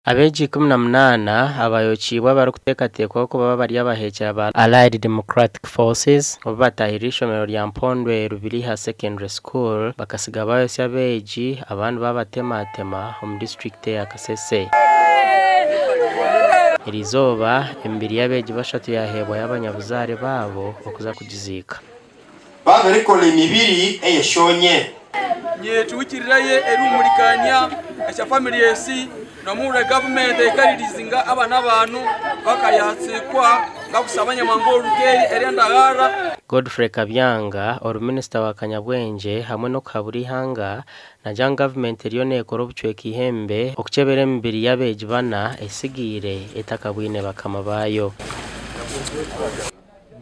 Abeji 18 abayokiibwe bari kuteekateekwaho kuba baba bari abahekera ba Allied Democratic Forces obu batahire ishomero rya Mpondwe Rubiriha Secondary School bakasiga bayosya abeegi abandi babatematema omu district ya Kasese. Irizoba embiri y'abeegi bashatu yaheebwa y'abanyabuzaare baabo okuza kugiziika. Bagarikola Emibiri eyeshonye nyetuwikiriraye eri umulikanya ekya family esi namure government ekalirizinga abana bantu bakayatsikwa ngakusabanya mangoro ruteri erendagara. Godfrey Kabyanga oruminisita wa Kanyabwenje hamwe no Kaburihanga na Jan government eriyo nekora obucweka ihembe okukyebera emibiri y'abeegi bana esigire etakabwine bakama bayo.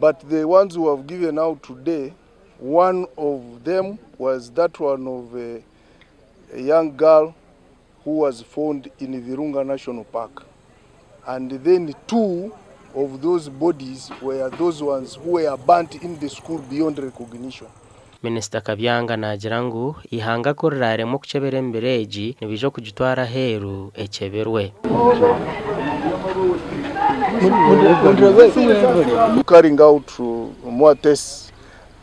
But the ones who have given out today, one of them was that one of a young girl who was found in Virunga National Park. And then two of those bodies were those ones who were burnt in the school beyond recognition. Minister Kabyanga nagira ngu ihanga kurrare mu kukyebera embireegi nibijo kugitwara heru echeberwe. Carrying out more tests,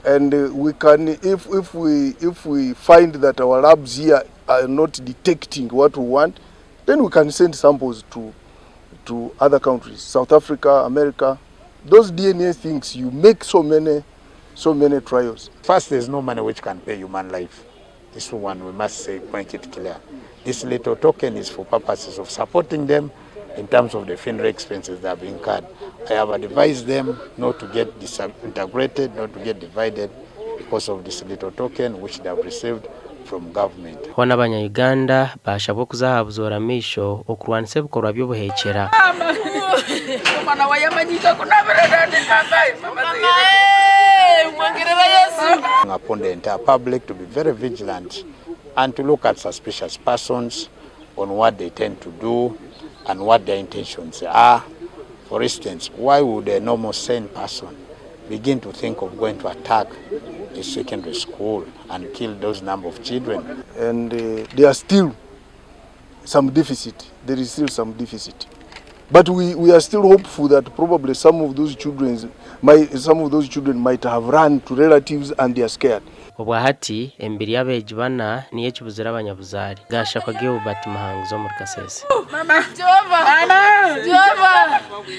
and we can, if we find that our labs here are not detecting what we want, then we can send samples to other countries, South Africa, America. Those DNA things, you make so many trials. First, there's no money which can pay human life. This one we must say, make it clear. This little token is for purposes of supporting them in terms of the funeral expenses that have been incurred. I have advised them not to get disintegrated, not to get divided because of this little token which they have received from government. Wana abanya-Uganda bashabwe kuzahabuzora misho okurwanisa ebikorwa by'obuhekera. Upon the entire public to be very vigilant and to look at suspicious persons on what they tend to do and what their intentions are. For instance, why would a normal sane person begin to think of going to attack a secondary school and kill those number of children? And there are still some deficit. There is still some deficit. But we are still hopeful that probably some of those children might have run to relatives and they are scared. Obwahati embiri y'abeegi bana niyo ekibuzira abanyabuzaare. Gashakwa Gilbert Mahanguzo muri Kasese.